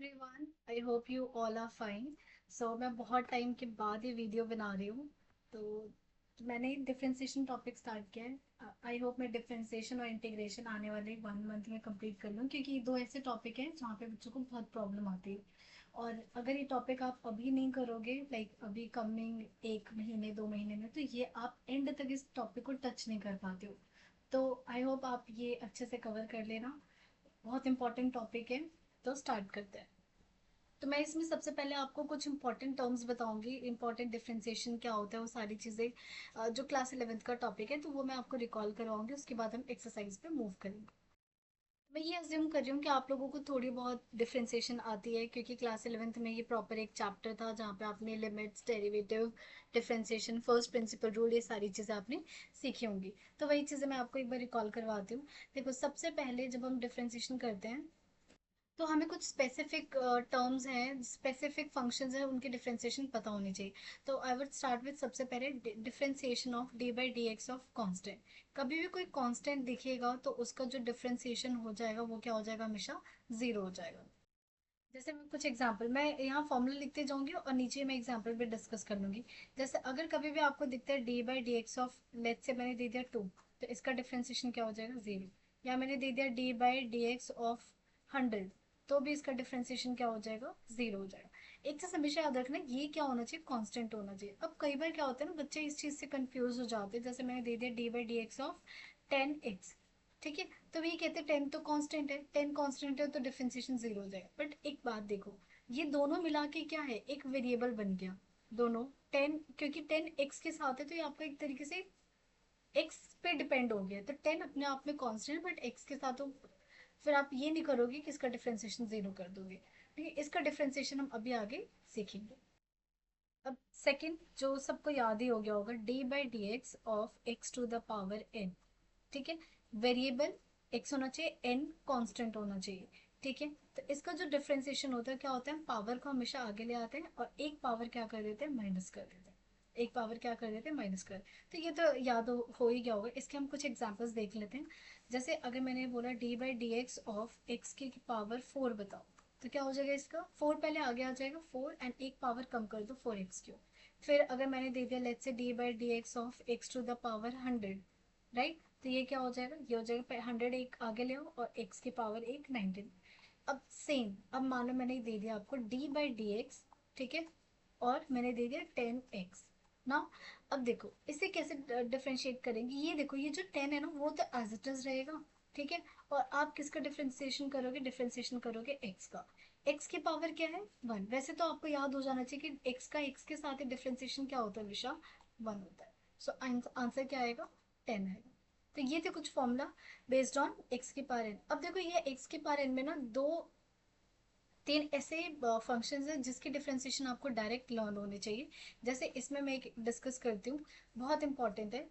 Everyone, I hope you all are fine. मैं बहुत time के बाद ये वीडियो बना रही हूँ। तो मैंने डिफरेंशिएशन टॉपिक स्टार्ट किया है। आई होप मैं डिफरेंशिएशन और इंटीग्रेशन आने वाले 1 मंथ में कंप्लीट कर लूँ, क्योंकि ये दो ऐसे टॉपिक हैं जहाँ पे बच्चों को बहुत प्रॉब्लम आती है। और अगर ये टॉपिक आप अभी नहीं करोगे, लाइक अभी कमिंग 1 महीने 2 महीने में, तो ये आप एंड तक इस टॉपिक को टच नहीं कर पाते हो। तो आई होप आप ये अच्छे से कवर कर लेना। बहुत इंपॉर्टेंट टॉपिक है। तो स्टार्ट करते हैं। तो मैं इसमें सबसे पहले आपको कुछ इंपॉर्टेंट टर्म्स बताऊंगी, इंपॉर्टेंट डिफरेंशिएशन क्या होता है, वो सारी चीज़ें जो क्लास 11th का टॉपिक है, तो वो मैं आपको रिकॉल करवाऊंगी। उसके बाद हम एक्सरसाइज पे मूव करेंगे। मैं ये अज्यूम कर रही हूँ कि आप लोगों को थोड़ी बहुत डिफरेंशिएशन आती है, क्योंकि क्लास 11th में ये प्रॉपर एक चैप्टर था जहाँ पे आपने limits, derivative, differentiation, first principle rule, ये सारी चीज़ें आपने सीखी होंगी। तो वही चीज़ें मैं आपको एक बार रिकॉल करवाती हूँ। देखो, सबसे पहले जब हम डिफरेंशिएशन करते हैं तो हमें कुछ स्पेसिफिक टर्म्स हैं, स्पेसिफिक फंक्शंस हैं, उनकी डिफरेंशिएशन पता होनी चाहिए। तो आई वुड स्टार्ट विद सबसे पहले differentiation of D by D x of constant. कभी भी कोई कांस्टेंट दिखेगा तो उसका जो डिफरेंशिएशन हो जाएगा वो क्या हो जाएगा, हमेशा जीरो हो जाएगा। जैसे मैं कुछ एग्जांपल, मैं यहाँ फॉर्मूला लिखते जाऊंगी और नीचे मैं एग्जांपल भी डिस्कस कर लूंगी। जैसे अगर कभी भी आपको दिखता है D by D x of, late से मैंने दे दिया 2, तो इसका डिफरेंशिएशन क्या हो जाएगा, जीरो। या मैंने दे दिया D by D x of 100, तो भी इसका डिफरेंशिएशन क्या हो जाएगा, जीरो हो जाएगा। एक चीज हमेशा याद रखना, ये क्या होना चाहिए, कांस्टेंट होना चाहिए। अब कई बार क्या होता है ना, बच्चे इस चीज से कंफ्यूज हो जाते हैं। जैसे मैंने दे दिया D by D x of 10x, ठीक है, तो ये कहते हैं 10 तो कांस्टेंट है, 10 कांस्टेंट है तो डिफरेंशिएशन जीरो हो जाएगा। बट एक बात देखो, ये दोनों मिला के क्या है, एक वेरिएबल बन गया। दोनों 10, क्योंकि 10 x के साथ है तो ये आपका एक तरीके से x पे डिपेंड हो गया। तो 10 अपने आप में कांस्टेंट, बट x के साथ हो, फिर आप ये नहीं करोगे कि इसका डिफरेंशिएशन जीरो कर दोगे। ठीक है, इसका डिफरेंशिएशन हम अभी आगे सीखेंगे। अब सेकंड जो सबको याद ही हो गया होगा, D by D x of X to the power N. ठीक है, वेरिएबल एक्स होना चाहिए, एन कांस्टेंट होना चाहिए। ठीक है, तो इसका जो डिफरेंशिएशन होता है क्या होता है, हम पावर को हमेशा आगे ले आते हैं और एक पावर क्या कर देते हैं, माइनस कर देते हैं। एक पावर क्या कर देते हैं, माइनस कर। तो ये तो याद हो ही गया होगा। इसके हम कुछ एग्जांपल्स देख लेते हैं। जैसे अगर मैंने बोला D by D x of X की पावर 4 बताओ, तो क्या हो जाएगा, इसका 4 पहले आगे आ जाएगा, 4 एंड एक पावर कम कर दो, 4x3। फिर अगर मैंने दे दिया let's say D by D x of X to the power 100, right, तो ये क्या हो जाएगा, ये हो जाएगा 100 एक आगे ले आओ और x की पावर एक 19। अब सेम, अब मान लो मैंने दे दिया आपको d बाई डी एक्स, ठीक है, और मैंने दे दिया 10x ना। अब देखो इसे कैसे डिफरेंशिएट करेंगे, ये देखो ये जो 10 है ना वो तो एज इट इज रहेगा, ठीक है। और आप किसका डिफरेंशिएशन करोगे, डिफरेंशिएशन करोगे x का। x की पावर क्या है, 1। वैसे तो आपको याद हो जाना चाहिए कि x का x के साथ डिफरेंशिएशन क्या होता है, हमेशा 1 होता है। सो आंसर क्या आएगा, 10 आएगा। तो ये थे कुछ फॉर्मूला बेस्ड ऑन एक्स की पावर एन। अब देखो ये एक्स की पावर एन में ना दो तीन ऐसे फंक्शंस हैं जिसकी डिफरेंशिएशन आपको डायरेक्ट लर्न होने चाहिए। जैसे इसमें मैं एक डिस्कस करती हूँ, बहुत इंपॉर्टेंट है।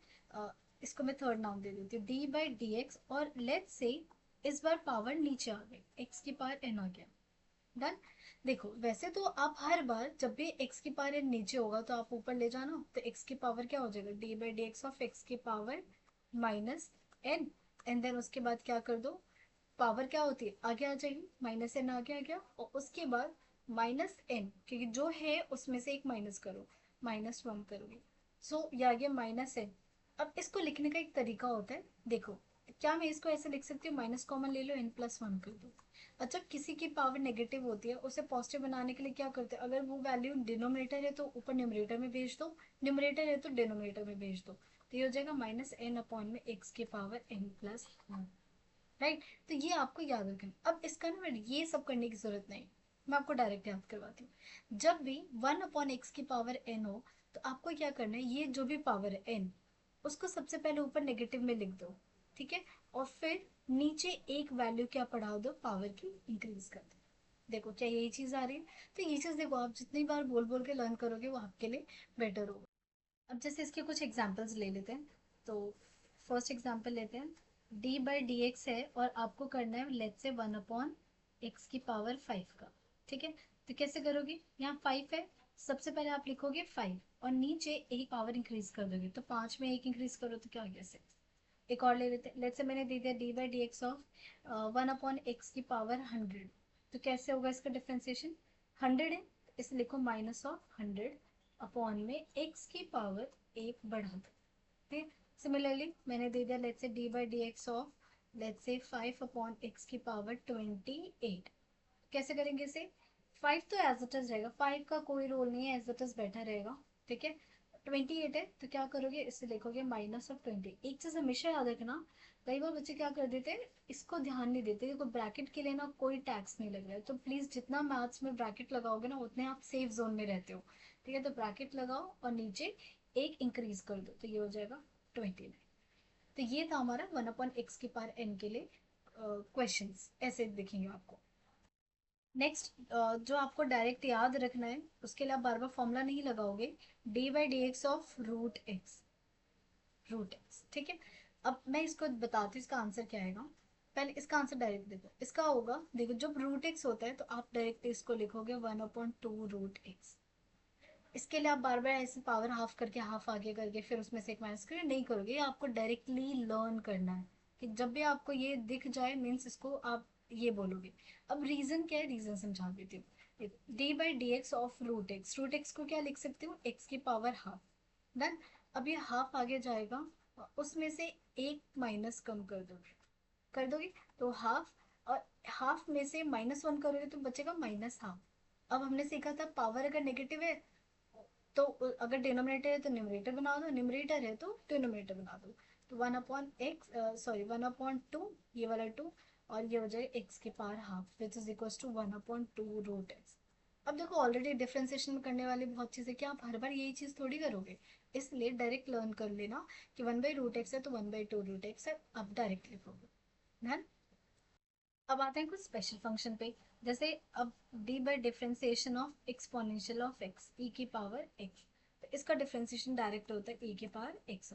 इसको मैं थर्ड नाम दे देती हूँ, डी बाई डी एक्स, और लेट्स से इस बार पावर नीचे आ गई, एक्स की पावर एन आ गया। डन। देखो वैसे तो आप हर बार जब भी x की पावर n नीचे होगा तो आप ऊपर ले जाना, तो x की पावर क्या हो जाएगा, d by D x of X की power minus N. And then उसके बाद क्या कर दो, पावर क्या होती है, आगे आ जाएगी, माइनस एन आगे आ गया, और उसके बाद माइनस एन, क्योंकि जो है उसमें से एक माइनस करो, -1 करोगे। सो ये आ गया माइनस एन। अब इसको लिखने का एक तरीका होता है, देखो क्या मैं इसको ऐसे लिख सकती हूँ, माइनस कॉमन ले लो, n+1 कर दो। अच्छा, किसी की पावर नेगेटिव होती है उसे पॉजिटिव बनाने के लिए क्या करते हैं, अगर वो वैल्यू डिनोमिनेटर है तो ऊपर न्यूमरेटर में भेज दो, न्यूमरेटर है तो डिनोमिनेटर में भेज दो, तो ये हो जाएगा -n अपॉन में एक्स की पावर n+1। राइट, तो ये आपको याद रखना। अब इसका ना ये सब करने की जरूरत नहीं, मैं आपको डायरेक्ट याद करवाती हूँ। जब भी 1/x की पावर n हो, तो आपको क्या करना है, ये जो भी पावर है n, उसको सबसे पहले ऊपर नेगेटिव में लिख दो, ठीक है। और फिर नीचे एक वैल्यू क्या पढ़ा दो, पावर की इंक्रीज कर दो। देखो क्या यही चीज आ रही है। तो ये चीज देखो, आप जितनी बार बोल बोल के लर्न करोगे वो आपके लिए बेटर होगा। अब जैसे इसके कुछ एग्जांपल्स ले लेते हैं। तो फर्स्ट एग्जांपल लेते हैं, d बाई डी एक्स है और आपको करना है लेट से 1/x की पावर 5 का, ठीक है। तो कैसे करोगे, यहाँ 5 है, सबसे पहले आप लिखोगे 5 और नीचे एक पावर इंक्रीज कर दोगे, तो 5 में एक इंक्रीज करो तो क्या हो गया, 6। एक और ले लेते हैं, लेट से मैंने दे दिया d by D x of 1/x की पावर 100, तो कैसे होगा इसका डिफ्रेंसिएशन, 100 है इसे लिखो -100 अपॉन में x की पावर 1 बढ़ा दो। ठीक है, सिमिलरली मैंने दे दिया let's say D by D x of let's say 5 upon x की पावर 28। कैसे करेंगे इसे, 5 तो एज इट इज रहेगा, 5 का कोई रोल नहीं है, एज इट इज बैठा रहेगा। ठीक है, 28 है तो क्या करोगे, इससे लिखोगे -20। एक चीज हमेशा याद रखना, कई बार बच्चे क्या कर देते हैं, इसको ध्यान नहीं देते, देखो ब्रैकेट के लिए ना कोई टैक्स नहीं लग रहा है, तो प्लीज जितना मैथ्स में ब्रैकेट लगाओगे ना उतने आप सेफ जोन में रहते हो। ठीक है, तो ब्रैकेट लगाओ और नीचे एक इंक्रीज कर दो तो ये हो जाएगा 29। तो ये था हमारा 1/x की पावर n के लिए क्वेश्चंस, ऐसे दिखेंगे आपको। नेक्स्ट जो आपको डायरेक्ट याद रखना है, उसके लिए आप बार बार फॉर्मूला नहीं लगाओगे, D by D x of root X. ठीक है, अब मैं इसको बताती हूँ इसका आंसर क्या आएगा। पहले इसका आंसर डायरेक्ट देखो, इसका होगा, देखो जब रूट एक्स होता है तो आप डायरेक्ट इसको लिखोगे 1/2 रूट एक्स। इसके लिए आप बार बार ऐसे पावर हाफ करके हाफ आगे करके फिर उसमें से एक माइनस करके नहीं करोगे, ये आपको डायरेक्टली लर्न करना है कि जब भी आपको ये दिख जाए मीन्स इसको आप ये बोलोगे। अब रीजन क्या है, रीजन समझा देती हूँ। D by D x of root X को क्या लिख सकती हूँ, एक्स की पावर हाफ। डन, अब ये हाफ आगे जाएगा, उसमें से एक माइनस कम कर दोगे तो हाफ, और हाफ में से -1 करोगे तो बचेगा -हाफ। अब हमने सीखा था पावर अगर नेगेटिव है तो अगर डिनोमिनेटर है तो न्यूमरेटर बना दो, न्यूमरेटर है तो डिनोमिनेटर बना दो। तो 1/2 ये वाला 2, और ये हो जाए एक्स की power half which is equal to 1/2 root X. अब देखो ऑलरेडी डिफ्रेंसिएशन करने वाली बहुत चीज़ें, क्या आप हर बार यही चीज़ थोड़ी करोगे, इसलिए डायरेक्ट लर्न कर लेना कि 1/√x है तो 1/2 रूट एक्स है, अब डायरेक्ट लिखोगे। डन, अब आते हैं कुछ स्पेशल फंक्शन पे। जैसे अब D by differentiation of exponential of X E की पावर एक्स, तो इसका डिफ्रेंसिएशन डायरेक्ट होता है ई की पावर एक्स।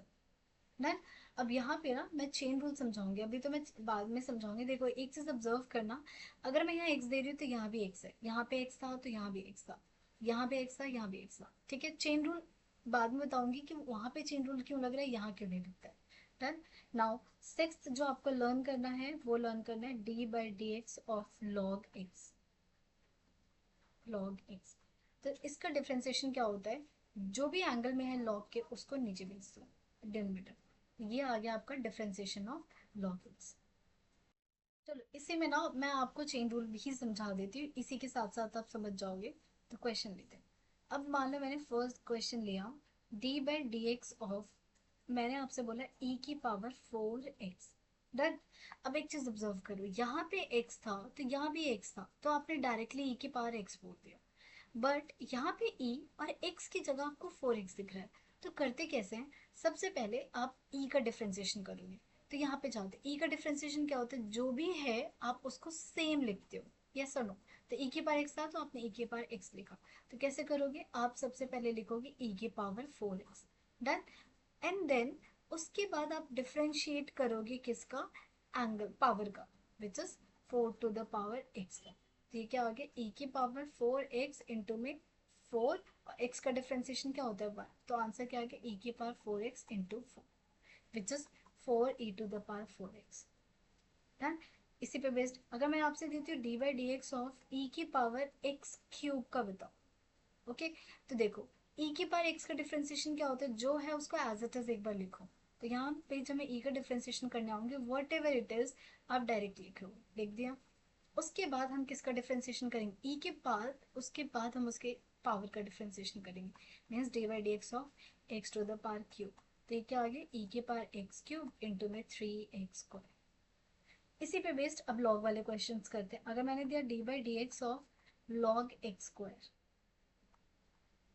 डन, अब यहाँ पे ना मैं चेन रूल समझाऊंगी, अभी तो मैं बाद में समझाऊंगी। देखो एक चीज ऑब्जर्व करना, अगर मैं यहाँ एक्स दे रही हूँ तो यहाँ भी एक्स है, यहाँ पे एक्स था तो यहाँ भी एक्स था, यहाँ पे एक्स था यहाँ भी एक्स था। ठीक है, चेन रूल बाद में बताऊंगी कि वहां पे चेन रूल क्यों लग रहा है, यहाँ क्यों नहीं लगता है। डन, नाउ सिक्स्थ जो आपको लर्न करना है वो लर्न करना है D by D x of log x. तो इसका डिफ्रेंसिएशन क्या होता है, जो भी एंगल में है लॉग के उसको नीचे भेज दो डिनोमिनेटर। ये आ गया आपका डिफ्रेंसिएशन ऑफ लॉग एक्स। चलो इसी में ना मैं आपको चेन रूल भी समझा देती हूँ, इसी के साथ साथ आप समझ जाओगे। तो क्वेश्चन लेते हैं। अब मान लो मैंने फर्स्ट क्वेश्चन लिया, D by D x of, मैंने आपसे बोला ई की पावर 4x। डन, अब एक चीज ऑब्जर्व करो, यहाँ पे x था तो यहाँ भी x था, तो आपने डायरेक्टली ई की पावर x बोल दिया। बट यहाँ पे e और x की जगह आपको 4x दिख रहा है, तो करते कैसे हैं, सबसे पहले आप e का डिफ्रेंसिएशन करोगे। तो यहाँ पे जाते e का डिफ्रेंसिएशन क्या होता है, जो भी है आप उसको सेम लिखते हो, यस और नो। तो e की पावर x था तो आपने e की पावर x लिखा, तो कैसे करोगे, आप सबसे पहले लिखोगे e की power 4x। Done, and then उसके बाद आप डिफ्रेंशिएट करोगे किसका, एंगल पावर का, which is 4 to the power x का। तो ये क्या हो गया, e की पावर 4x इंटू में 4, और x का डिफ्रेंसिएशन क्या होता है 1, तो आंसर क्या आ गया, e की power 4x into 4 which is 4e to the power 4x। Done, इसी पे बेस्ड अगर मैं आपसे देती हूँ D by D x of E की पावर एक्स क्यूब का बताओ। ओके, तो देखो e की पावर x का डिफरेंशिएशन क्या होता है, जो है उसको एज इट इज एक बार लिखो। तो यहाँ पे जब मैं e का डिफरेंशिएशन करने आऊंगी वट एवर इट इज आप डायरेक्ट लिख लो, लिख दिया। उसके बाद हम किसका डिफरेंशिएशन करेंगे, e के बाद, उसके बाद हम उसके पावर का डिफरेंशिएशन करेंगे, means D by D x of X to the power cube. तो ये क्या आ गया, e की पावर एक्स क्यूब इंटू में 3x²। इसी पे बेस्ड अब लॉग वाले क्वेश्चन करते हैं। अगर मैंने दिया D by D x of log x²।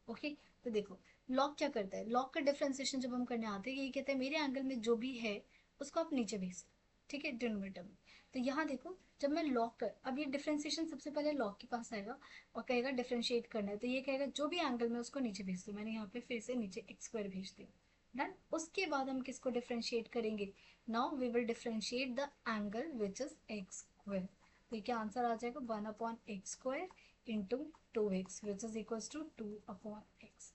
Okay, तो देखो लॉग क्या करता है, लॉग का डिफरेंशिएशन जब हम करने आते हैं यही कहता है मेरे एंगल में जो भी है उसको आप नीचे भेज दो। ठीक है, डिनोमिनेटर में। तो यहाँ देखो जब मैं लॉग कर, अब ये डिफरेंशिएशन सबसे पहले लॉग के पास आएगा और कहेगा डिफरेंशिएट करना है, तो ये कहेगा जो भी एंगल में उसको नीचे भेज दो। मैंने यहाँ पे फिर से नीचे x² भेज दिया। डन, उसके बाद हम किसको डिफरेंशिएट करेंगे, now we will differentiate the angle which is x²। तो क्या आंसर आ जाएगा 1/x² into 2x which is equal to 2/x।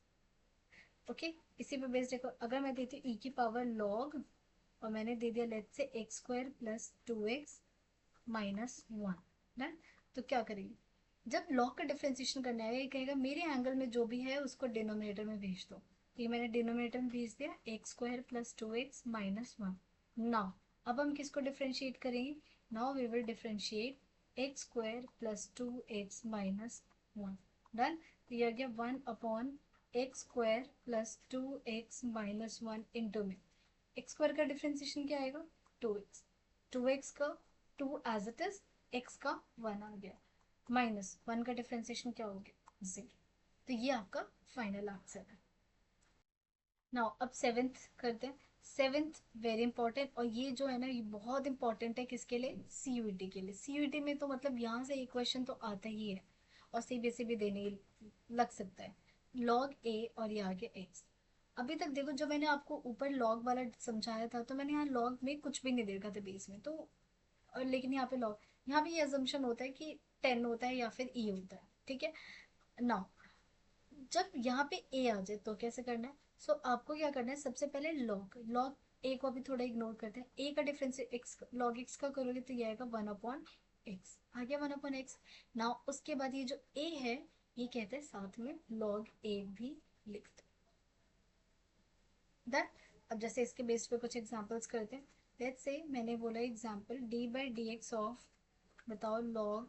Okay, इसी पे बेस्ड देखो अगर मैं देती हूँ e की पावर log, और मैंने दे दिया लेट्स से x² plus 2x minus 1। Done, तो क्या करेंगे, जब लॉग का डिफरेंशिएशन करना है, ये कहेगा मेरे एंगल में जो भी है उसको डिनोमिनेटर में भेज दो। तो ये मैंने डिनोमिनेटर में भेज दिया, X square plus 2x minus 1। Now अब हम किसको डिफरेंशिएट करेंगे, now we will differentiate X square plus 2x minus 1। Done. तो ये आ गया 1 upon X square plus 2x minus 1 into में एक्स स्क्वायर का डिफरेंशिएशन क्या आएगा, 2x, 2x का 2 एज इट इज, x का 1 आ गया, माइनस 1 का डिफरेंशिएशन क्या हो गया, 0। तो ये आपका फाइनल आंसर है। नाउ अब सेवेंथ करते हैं। सेवेंथ वेरी इंपॉर्टेंट, और ये जो है ना ये बहुत इंपॉर्टेंट है किसके लिए, सीयूईटी के लिए। सीयूईटी में तो मतलब यहाँ से एक क्वेश्चन तो आता ही है, और सीबीएसई भी देने लग सकता है। लॉग ए और ये आगे एक्स। अभी तक देखो जब मैंने आपको ऊपर लॉग वाला समझाया था तो मैंने यहाँ लॉग में कुछ भी नहीं देखा था बेस में, तो और लेकिन यहाँ पे लॉग, यहाँ पे ये अजम्पशन होता है कि 10 होता है या फिर ई होता है, ठीक है। नाउ जब यहाँ पे ए आ जाए तो कैसे करना है, सो आपको क्या करना है, सबसे पहले लॉग, लॉग ए को अभी थोड़ा इग्नोर करते हैं। ए का डिफरेंस एक्स, लॉग एक्स का करोगे तो ये आएगा 1 अपॉन एक्स, आ गया 1 अपॉन एक्स। नाउ उसके बाद ये जो ए है ये कहते हैं साथ में लॉग ए भी लिख दो। दैट, अब जैसे इसके बेस पे कुछ एग्जांपल्स करते हैं। लेट्स से मैंने बोला example D by D x of, बताओ लॉग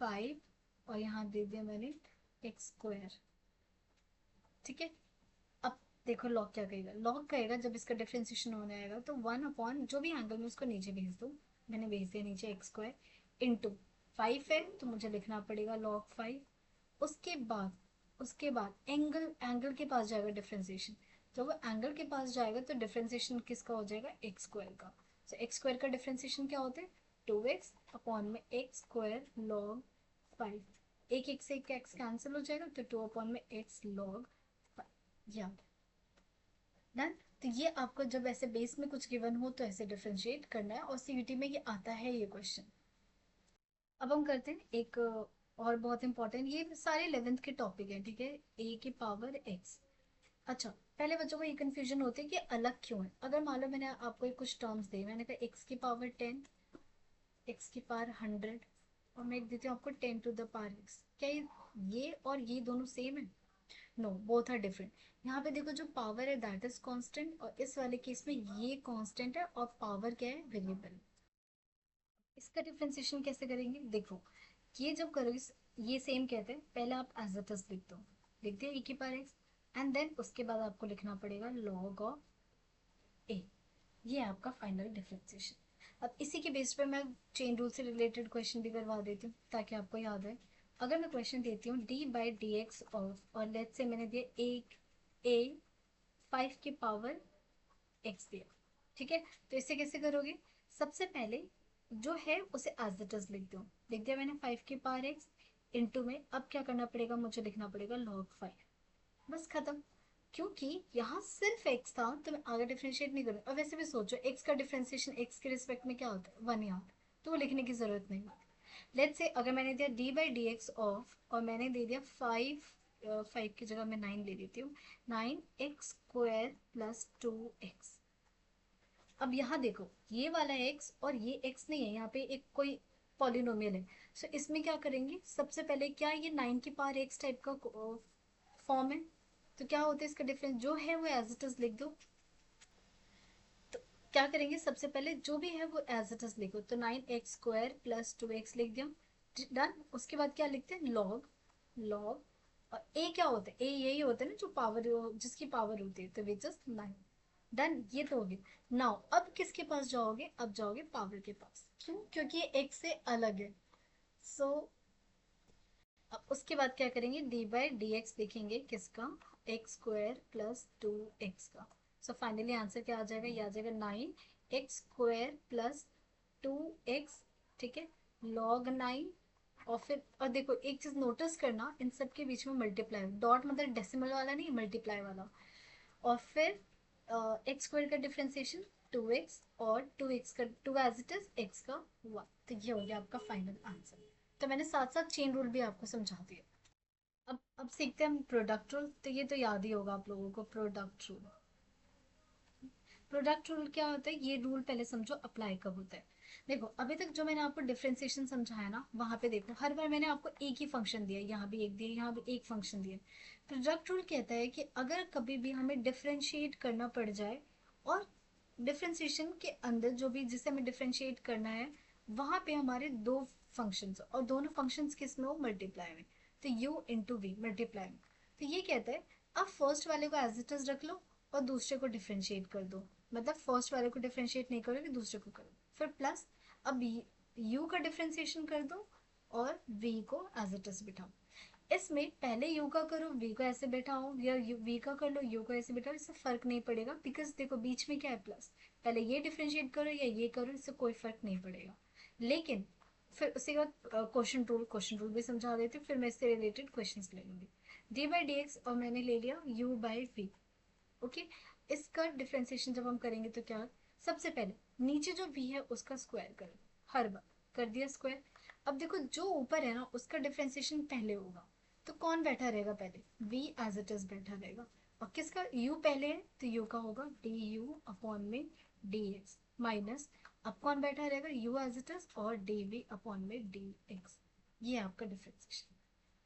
5, और यहाँ दे दिया मैंने एक्स स्क्वायर, ठीक है। अब देखो लॉग क्या कहेगा, लॉग कहेगा जब इसका डिफरेंशिएशन होने आएगा तो 1 अपॉन जो भी एंगल में उसको नीचे भेज दो, मैंने भेज दिया नीचे एक्स स्क्वायर इंटू 5 है तो मुझे लिखना पड़ेगा लॉग 5। उसके बाद एंगल, एंगल के पास जाएगा डिफरेंशिएशन, जब वो एंगल के पास जाएगा तो डिफरेंशिएशन किसका हो जाएगा, एक्स स्क्वायर का। तो एक्स स्क्वायर का डिफरेंशिएशन क्या होता है, 2x अपॉन में एक्स स्क्वायर लॉग 5। एक एक से एक एक्स कैंसिल हो जाएगा तो 2 अपॉन में एक्स लॉग 5, याद। डन। तो ये आपको जब ऐसे बेस में कुछ गिवन हो तो ऐसे डिफरेंशिएट करना है, और सीयूटी में ये आता है ये क्वेश्चन। अब हम करते हैं एक और बहुत इंपॉर्टेंट, ये सारे 11th के टॉपिक हैं, ठीक है। ए की पावर एक्स। अच्छा, पहले बच्चों को ये कंफ्यूजन होती है कि अलग क्यों है। अगर मान लो मैंने आपको कुछ टर्म्स दिए, मैंने कहा एक्स की पावर 10, एक्स की पावर 100, और मैं एक देती हूँ आपको 10 टू द पावर एक्स, क्या ये और ये दोनों सेम है, नो बोथ आर डिफरेंट। यहाँ पे देखो जो पावर है दैट इज कांस्टेंट, और इस वाले केस में ये कांस्टेंट है और पावर क्या है, वेरिएबल। इसका डिफरेंशिएशन कैसे करेंगे, देखो ये जब करोगे, ये सेम कहते हैं, पहले आप एज इट इज लिख दो, लिख दिया e की पावर एक्स, एंड देन उसके बाद आपको लिखना पड़ेगा लॉग ऑफ ए। ये है आपका फाइनल डिफरेंशिएशन। अब इसी के बेस पे मैं चेन रूल से रिलेटेड क्वेश्चन भी करवा देती हूँ ताकि आपको याद है। अगर मैं क्वेश्चन देती हूँ D by D x of, और लेट से मैंने दिया ए 5 की पावर एक्स दिया, ठीक है। तो इसे कैसे करोगे, सबसे पहले जो है उसे एज इट इज लिख दिया मैंने 5 की पावर एक्स इंटू में, अब क्या करना पड़ेगा, मुझे लिखना पड़ेगा लॉग 5, बस खत्म। क्योंकि यहाँ सिर्फ एक्स था तो मैं आगे डिफरेंशिएट नहीं करूँ। और वैसे भी सोचो एक्स का डिफरेंशिएशन एक्स के रिस्पेक्ट में क्या होता है, 1 याद, तो वो लिखने की जरूरत नहीं होती। लेट्स से अगर मैंने दिया D by D x of, और मैंने दे दिया 5 की जगह मैं 9 ले लेती हूँ, 9x स्क्वायर प्लस 2x। अब यहाँ देखो ये वाला x और ये x नहीं है, यहाँ पे एक कोई पॉलिनोमियल है। सो इसमें क्या करेंगे, सबसे पहले क्या ये 9 की पावर x टाइप का फॉर्म है, तो क्या होता है इसका डिफरेंस जो है वो एज इट इज लिख दो। तो क्या करेंगे, सबसे पहले जो भी है वो एज इट इज लिखो, तो 9x स्क्वायर प्लस 2x लिख दिया, डन। उसके बाद क्या लिखते हैं, लॉग, लॉग, और ए क्या होता है, ए यही होता है ना जो पावर, जिसकी पावर होती है, तो विच इज 9। डन, ये तो हो गया। नाउ अब किसके पास जाओगे, अब जाओगे पावर के पास, क्यों, क्योंकि ये एक से अलग है। सो अब उसके बाद क्या करेंगे, डी बाई डी एक्स लिखेंगे किसका, एक्स स्क्वायर प्लस 2x का। सो फाइनली आंसर क्या आ जाएगा, ये आ जाएगा 9x स्क्वायर प्लस 2x, ठीक है, लॉग 9। और फिर और देखो एक चीज नोटिस करना, इन सब के बीच में मल्टीप्लाई, डॉट मतलब डेसिमल वाला नहीं, मल्टीप्लाई वाला। और फिर एक्स स्क्वायर का डिफरेंशिएशन 2x, और 2x का 2 एज इट इज x का 1। तो ये हो गया आपका फाइनल आंसर। तो मैंने साथ साथ चेन रूल भी आपको समझा दिया। अब सीखते हैं हम प्रोडक्ट रूल। तो ये तो याद ही होगा आप लोगों को, प्रोडक्ट रूल। प्रोडक्ट रूल क्या होता है, ये रूल पहले समझो अप्लाई कब होता है। देखो अभी तक जो मैंने आपको डिफरेंशिएशन समझाया ना, वहां पे देखो हर बार मैंने आपको एक ही फंक्शन दिया, यहाँ भी एक दिया, यहाँ भी एक फंक्शन दिया। प्रोडक्ट रूल कहता है कि अगर कभी भी हमें डिफरेंशिएट करना पड़ जाए, और डिफरेंशिएशन के अंदर जो भी जिसे हमें डिफरेंशिएट करना है, वहां पे हमारे दो फंक्शंस, और दोनों फंक्शंस किस में हो, मल्टीप्लाई में। तो u इंटू वी, मल्टीप्लाई में। तो ये कहता है अब फर्स्ट वाले को एज इट इज रख लो और दूसरे को डिफरेंशिएट कर दो। मतलब फर्स्ट वाले को डिफरेंशिएट नहीं करोगे, दूसरे को करो। फिर प्लस, अब u का डिफरेंशिएशन कर दो और v को एज इट इज बिठाओ। इसमें पहले u का करो, v को ऐसे बैठाओ, या v का कर लो, u को ऐसे बैठाओ, इससे फर्क नहीं पड़ेगा, बिकॉज देखो बीच में क्या है, प्लस। पहले ये डिफरेंशिएट करो या ये करो, इससे कोई फर्क नहीं पड़ेगा। लेकिन फिर उसके बाद क्वेश्चन रूल भी समझा देती हूँ, फिर मैं इससे रिलेटेड क्वेश्चन ले लूंगी। डी बाई डी एक्स, और मैंने ले लिया u बाई वी। ओके, इसका डिफरेंशिएशन जब हम करेंगे तो क्या, सबसे पहले नीचे जो v है उसका स्क्वायर करो, हर बार कर दिया स्क्वायर। अब देखो जो ऊपर है ना, उसका डिफरेंशिएशन पहले होगा, तो कौन बैठा रहेगा पहले, v एज इट इज बैठा रहेगा। और किसका u पहले है, तो u का होगा डी यू अपॉन में डी एक्स, माइनस अब कौन बैठा रहेगा, u एज इट इज और डी वी अपॉन में डी एक्स। ये है आपका डिफरेंशिएशन।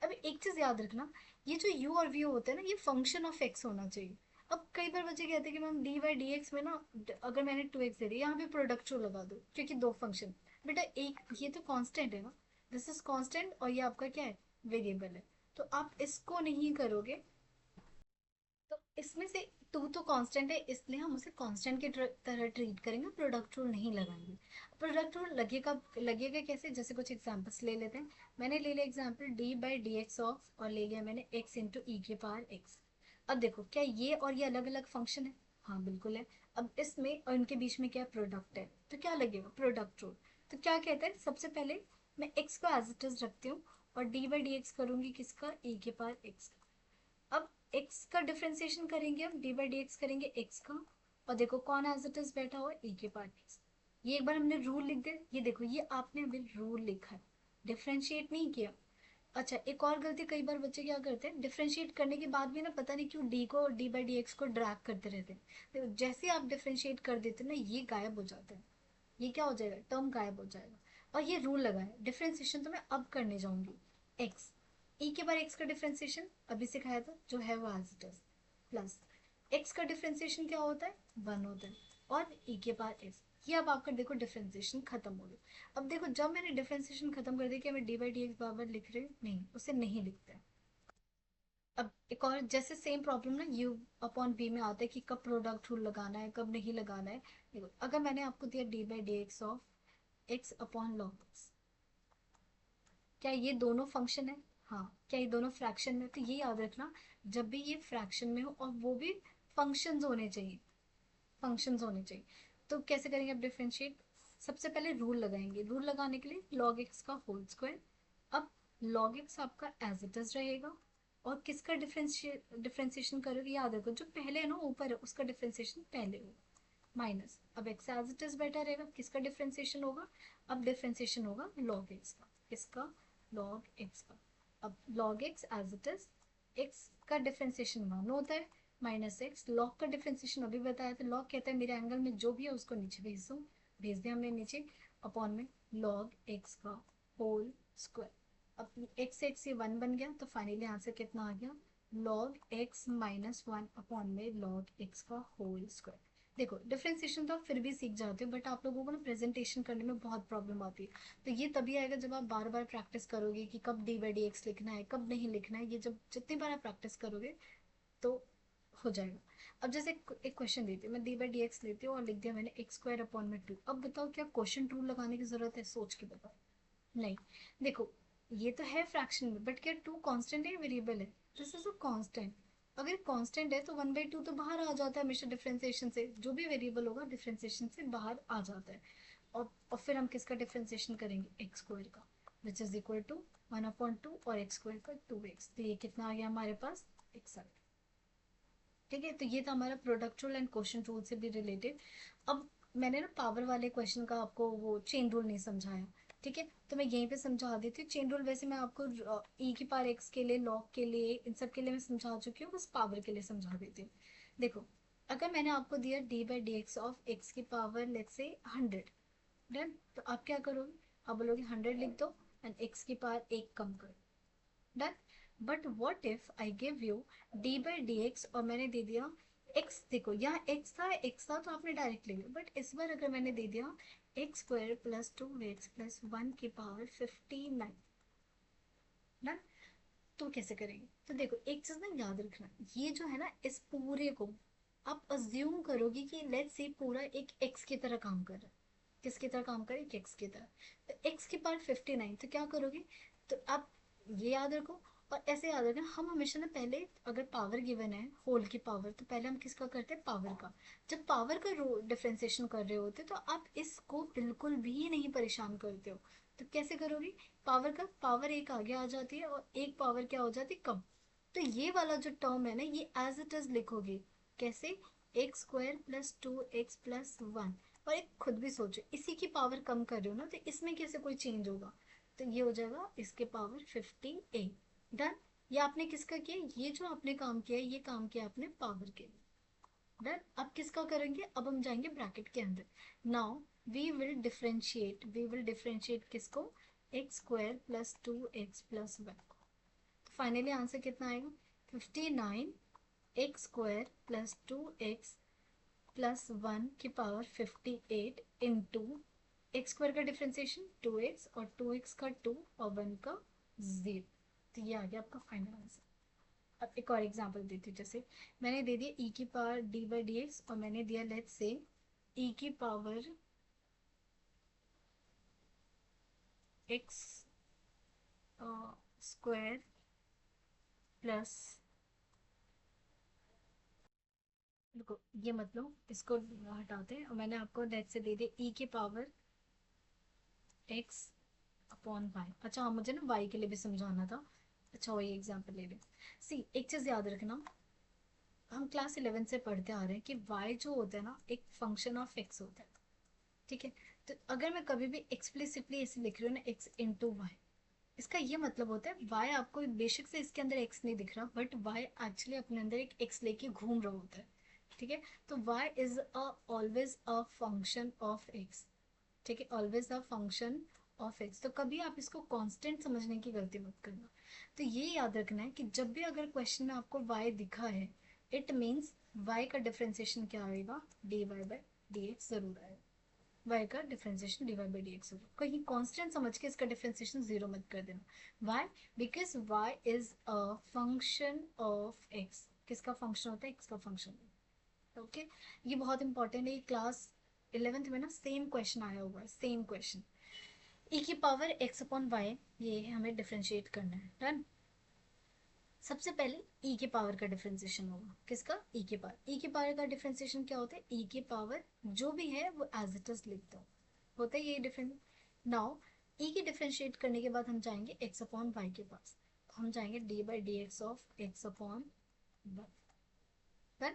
अब एक चीज याद रखना, ये जो u और v होता है ना, ये फंक्शन ऑफ x होना चाहिए। अब कई बार बच्चे कहते हैं कि ma'am D by D x में ना, अगर मैंने 2x दे दिया, यहाँ पे प्रोडक्ट शो लगा दो क्योंकि दो फंक्शन। बेटा एक ये तो कांस्टेंट है ना, दिस इज कांस्टेंट, और ये आपका क्या है, वेरिएबल है। तो आप इसको नहीं करोगे, तो इसमें से टू तो कांस्टेंट है, इसलिए हम उसे कांस्टेंट की तरह ट्रीट करेंगे, प्रोडक्ट रूल नहीं लगाएंगे। प्रोडक्ट रूल लगेगा कैसे, जैसे कुछ एग्जांपल्स ले लेते हैं। मैंने ले लिया example D by D x of, और ले लिया मैंने x इंटू ई के पावर एक्स। अब देखो क्या ये और ये अलग अलग फंक्शन है, हाँ बिल्कुल है। अब इसमें और इनके बीच में क्या प्रोडक्ट है, तो क्या लगेगा, प्रोडक्ट रूल। तो क्या कहता है, सबसे पहले मैं x को एज इट इज रखती हूँ, और डी बाई डी एक्स करूंगी किसका, e के पावर x। अब x का डिफरेंशिएशन करेंगे, हम डी बाई डी एक्स करेंगे x का, और देखो कौन एज इट इज बैठा हुआ है, e के पावर x। ये एक बार हमने रूल लिख दिया, ये देखो ये आपने अभी रूल लिखा है, डिफरेंशिएट नहीं किया। अच्छा, एक और गलती कई बार बच्चे क्या करते हैं, डिफरेंशिएट करने के बाद भी ना पता नहीं क्यों डी को, डी बाई डी एक्स को ड्रैग करते रहते हैं। देखो जैसे ही आप डिफरेंशिएट कर देते हैं ना, ये गायब हो जाता है, ये क्या हो जाएगा, टर्म गायब हो जाएगा। और ये रूल लगा है, डिफरेंशिएशन तो मैं अब करने जाऊंगी। एक्स, ई के बार एक्स का डिफरेंशिएशन अभी सिखाया था, जो है वो as it is, plus X का डिफरेंशिएशन क्या होता है, वन होता है, और ई के बार एक्स। ये अब आपका देखो डिफरेंशिएशन खत्म हो गया। अब देखो जब मैंने डिफरेंशिएशन खत्म कर दिया, क्या मैं डी बाई डी एक्स बराबर लिख रही हूँ, नहीं, उसे नहीं लिखते हैं। अब एक और जैसे सेम प्रॉब्लम ना u अपॉन v में आता है कि कब प्रोडक्ट रूल लगाना है, कब नहीं लगाना है। देखो अगर मैंने आपको दिया D by D x of x upon log x, क्या ये दोनों फंक्शन है, हाँ। क्या ये दोनों फ्रैक्शन में, तो ये याद रखना, जब भी ये फ्रैक्शन में हो और वो भी फंक्शंस होने चाहिए, फंक्शंस होने चाहिए। तो कैसे करेंगे आप डिफरेंशिएट, सबसे पहले रूल लगाएंगे, रूल लगाने के लिए लॉग एक्स का होल स्क्वायर। अब लॉग एक्स आपका एज इट इज रहेगा, और किसका डिफरेंशिएशन करोगे, याद रखो जो पहले है ना ऊपर है उसका डिफरेंशिएशन पहले होगा, माइनस अब एक्स एज इट इज बैठा रहेगा, किसका डिफरेंशिएशन होगा, अब डिफरेंशिएशन होगा लॉग एक्स का, किसका, लॉग एक्स का। अब log x as it is, x का डिफरेंशिएशन वन होता है, माइनस एक्स, लॉग का डिफरेंशिएशन अभी बताया था, लॉग कहता है मेरे एंगल में जो भी है उसको नीचे भेज दो, भेज दिया हमने नीचे, अपॉन में लॉग एक्स का होल स्क्वायर। अब एक्स एक्स ये वन बन गया, तो फाइनली आंसर कितना आ गया, log x minus one upon में लॉग एक्स का होल स्क्वायर। देखो डिफरेंशिएशन तो आप फिर भी सीख जाते हो, बट आप लोगों को ना प्रेजेंटेशन करने में बहुत प्रॉब्लम आती है। तो ये तभी आएगा जब आप बार बार प्रैक्टिस करोगे कि कब डी बाई डी एक्स लिखना है, कब नहीं लिखना है। ये जब जितनी बार आप प्रैक्टिस करोगे तो हो जाएगा। अब जैसे एक क्वेश्चन देती हूँ मैं, डी बाई डी एक्स लेती हूँ और लिख दिया मैंने एक्स स्क्वायर अपॉन में टू। अब बताओ क्या क्वेश्चन रूल लगाने की जरूरत है, सोच के बताओ, नहीं। देखो ये तो है फ्रैक्शन में, बट क्या टू कांस्टेंट है, वेरिएबल है, दिस इज अ कांस्टेंट। अगर कांस्टेंट है तो वन बाई टू तो बाहर आ जाता है हमेशा डिफरेंशिएशन से, जो भी वेरिएबल होगा डिफरेंशिएशन से बाहर आ जाता है। और फिर हम किसका डिफरेंशिएशन करेंगे, एक्स स्क्वायर का, which is equal to one upon two, और एक्स स्क्वायर का टू एक्स, तो ये कितना आ गया हमारे पास, एक्स। ठीक है, तो ये था हमारा product rule and question rule से भी रिलेटेड। अब मैंने ना पावर वाले क्वेश्चन का आपको वो चेन रूल नहीं समझाया, ठीक है, तो मैं यहीं पे समझा देती हूँ। चेन रूल वैसे मैं आपको ई की पावर एक्स के लिए, लॉग के लिए, इन सब के लिए मैं समझा चुकी हूँ, बस पावर के लिए समझा देती हूँ। देखो अगर मैंने आपको दिया D by D x of X की पावर लेट्स से 100, डन। तो आप क्या करोगे, आप बोलोगे 100 लिख दो एंड एक्स की पावर एक कम करो। Done. But what if I give U D by D x और मैंने दे दिया एक्स, देखो यहाँ एक्स था तो आपने डायरेक्ट ले लिया, बट इस बार अगर मैंने दे दिया एक्स स्क्वायर प्लस 2x+1 की पावर 59। डन। तो कैसे करेंगे, तो देखो एक चीज ना याद रखना, ये जो है ना इस पूरे को आप अज्यूम करोगे कि लेट्स से पूरा एक एक्स की तरह काम कर रहा है। किसकी तरह काम करे, एक एक्स की तरह। तो एक्स की पावर 59, तो क्या करोगे, तो आप ये याद रखो। और ऐसे याद रखना, हम हमेशा ना पहले अगर पावर गिवन है होल की पावर, तो पहले हम किसका करते हैं, पावर का। जब पावर का डिफरेंशिएशन कर रहे होते तो आप इसको बिल्कुल भी नहीं परेशान करते हो। तो कैसे करोगे, पावर का पावर एक आगे आ जाती है और एक पावर क्या हो जाती है, कम। तो ये वाला जो टर्म है ना, ये एज इट इज लिखोगे। कैसे, एक्स स्क्वायर प्लस 2x+1। और एक खुद भी सोचो, इसी की पावर कम कर रहे हो ना, तो इसमें कैसे कोई चेंज होगा। तो ये हो जाएगा इसके पावर 58। डन। ये आपने किसका किया, ये जो आपने काम किया ये काम किया आपने पावर के। डन। अब किसका करेंगे, अब हम जाएंगे ब्रैकेट के अंदर। नाउ वी विल डिफरेंशिएट किसको, एक्स स्क्वायर प्लस 2x+1। तो फाइनली आंसर कितना आएगा, 59 एक्स स्क्वायर प्लस 2x+1 की पावर 58 इंटू एक्स स्क्वायर का डिफ्रेंसिएशन 2x और 2x का 2 और 1 का 0। तो ये आ गया आपका फाइनल आंसर। अब एक और एग्जांपल देती हूँ, जैसे मैंने दे दिया ई की power D by D x और मैंने दिया लेट्स से ई की पावर एक्स स्क्वायर प्लस, देखो ये मतलब इसको हटाते हैं, और मैंने आपको लेट्स से दे दिया ई की पावर एक्स अपॉन वाई। अच्छा हाँ, मुझे ना वाई के लिए भी समझाना था। अच्छा वही एग्जाम्पल ले लें। सी एक चीज याद रखना, हम क्लास 11 से पढ़ते आ रहे हैं कि वाई जो होता है ना एक फंक्शन ऑफ एक्स होता है। ठीक है। तो अगर मैं कभी भी एक्सप्लिसिटली ऐसे लिख रही हूँ ना एक्स इंटू वाई, इसका ये मतलब होता है वाई आपको बेशक से इसके अंदर एक्स नहीं दिख रहा, बट वाई एक्चुअली अपने अंदर एक एक्स लेके घूम रहा होता है। ठीक है। तो y is a always a function of x. ठीक है, always a function of x. तो कभी आप इसको कांस्टेंट समझने की गलती मत करना। तो ये याद रखना है कि जब भी अगर क्वेश्चन में आपको y दिखा है, इट मीन्स y का डिफरेंशिएशन क्या आएगा, dy बाई डी एक्स जरूर आएगा। y का differentiation dy by D x जरूर, कहीं कांस्टेंट समझ के इसका डिफरेंशिएशन जीरो मत कर देना। y because y is a function of x। किसका फंक्शन होता है, x का फंक्शन। ओके। ये बहुत इंपॉर्टेंट है, ये क्लास 11th में ना सेम क्वेश्चन आया हुआ है, सेम क्वेश्चन। ई की पावर एक्स अपॉन वाई, ये हमें डिफरेंशिएट करना है। डन। सबसे पहले ई के पावर का डिफरेंशिएशन होगा, किसका, ई के पावर। ई के पावर का डिफरेंशिएशन क्या होता है, ई के पावर जो भी है वो एज इट इज लिख दो, होता है ये डिफरेंस। नाउ ई की डिफरेंशिएट करने के बाद हम जाएंगे एक्स अपॉन वाई के पास, तो हम जाएंगे d by D x of x upon y.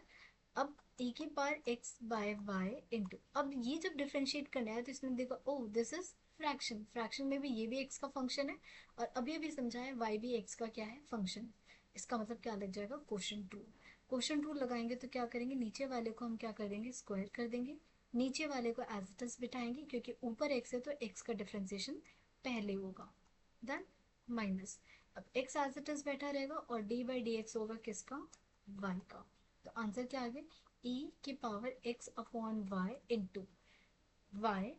अब e की power x by y into, अब ये जब डिफरेंशिएट करना है तो इसमें देखो oh this is fraction, fraction में भी ये भी x का फंक्शन है, और अभी अभी समझा है y भी x का क्या है, फंक्शन। इसका मतलब क्या लग जाएगा, क्वोशंट रूल। क्वोशंट रूल लगाएंगे तो क्या करेंगे, नीचे वाले को हम क्या कर देंगे, स्क्वायर कर देंगे। नीचे वाले को एज इट इज बिठाएंगे, क्योंकि ऊपर x है तो x का डिफरेंशिएशन पहले होगा। देन माइनस, अब x एज इट इज बैठा रहेगा और d बाई डी एक्स होगा किसका, y का। तो आंसर क्या आ गया, e की power x upon y into y,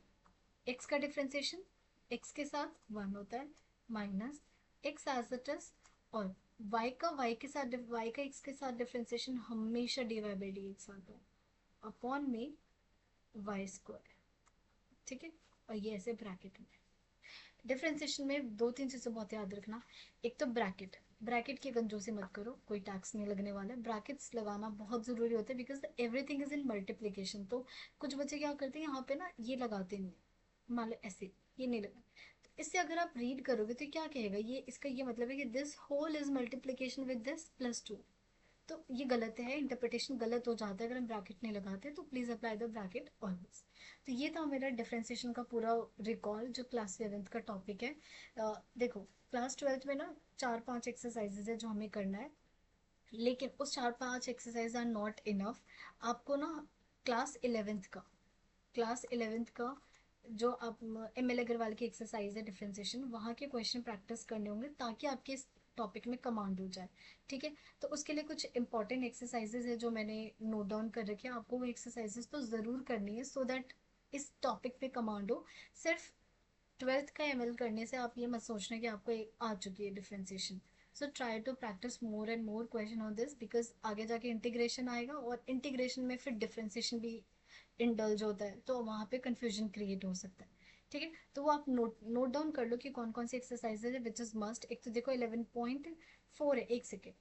x का डिफ्रेंसिएशन x के साथ 1 होता है, minus x as it is, और y के साथ y का x के साथ डिफ्रेंसिएशन हमेशा d y by D x आता है, अपॉन में वाई स्क्वायर। ठीक है। और ये ऐसे ब्रैकेट में। डिफरेंशिएशन में दो तीन चीजें बहुत याद रखना। एक तो ब्रैकेट, ब्रैकेट की कंजूसी मत करो, कोई टैक्स नहीं लगने वाला है। ब्रैकेट्स लगाना बहुत जरूरी होता है because everything is in multiplication. तो कुछ बच्चे क्या करते हैं यहाँ पे ना ये लगाते नहीं, मान लो ऐसे, ये नहीं लगा। तो इससे अगर आप रीड करोगे तो क्या कहेगा, ये इसका ये मतलब है कि this whole is multiplication with this +2। तो ये गलत है, इंटरप्रिटेशन गलत हो जाता है अगर हम ब्रैकेट नहीं लगाते। तो please apply the bracket always. तो ये था मेरा डिफरेंशिएशन का पूरा रिकॉल जो क्लास 11th का टॉपिक है। देखो क्लास 12th में ना 4-5 एक्सरसाइजेज है जो हमें करना है, लेकिन उस 4-5 एक्सरसाइज आर नॉट इनफ। आपको ना क्लास 11th का जो आप एम एल अग्रवाल की एक्सरसाइज है डिफ्रेंसिएशन, वहाँ के क्वेश्चन प्रैक्टिस करने होंगे ताकि आपके इस टॉपिक में कमांड हो जाए। ठीक है, तो उसके लिए कुछ इंपॉर्टेंट एक्सरसाइजेज है जो मैंने नोट डाउन कर रखे हैं, आपको वो एक्सरसाइजेज तो ज़रूर करनी है सो दैट इस टॉपिक पे कमांड हो। सिर्फ ट्वेल्थ का एमएल करने से आप ये मत सोचना कि आपको आ चुकी है differentiation. So try to practice more and more question on this, because आगे जाके इंटीग्रेशन आएगा और इंटीग्रेशन में फिर डिफ्रेंसिएशन भी इंडल्ज होता है, तो वहाँ पे कंफ्यूजन क्रिएट हो सकता है। ठीक है, तो वो आप नोट डाउन कर लो कि कौन कौन सी एक्सरसाइजेज है विच इज मस्ट। एक तो देखो 11.4 है, एक सेकेंड।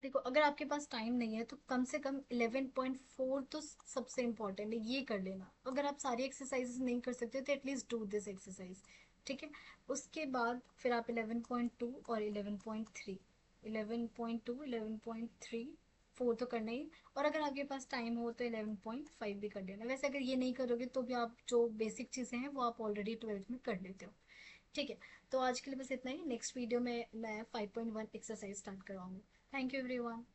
देखो अगर आपके पास टाइम नहीं है तो कम से कम 11.4 तो सबसे इम्पोर्टेंट है, ये कर लेना। अगर आप सारी एक्सरसाइजेज नहीं कर सकते तो एटलीस्ट डू दिस एक्सरसाइज। ठीक है, उसके बाद फिर आप 11.2 और 11.3, 11.2, 11.3, 4 तो करना ही। और अगर आपके पास टाइम हो तो 11.5 भी कर लेना। वैसे अगर ये नहीं करोगे तो भी आप जो बेसिक चीज़ें हैं वो आप ऑलरेडी ट्वेल्थ में कर लेते हो। ठीक है, तो आज के लिए बस इतना ही। नेक्स्ट वीडियो में मैं 5.1 एक्सरसाइज स्टार्ट करवाऊंगी। Thank you everyone.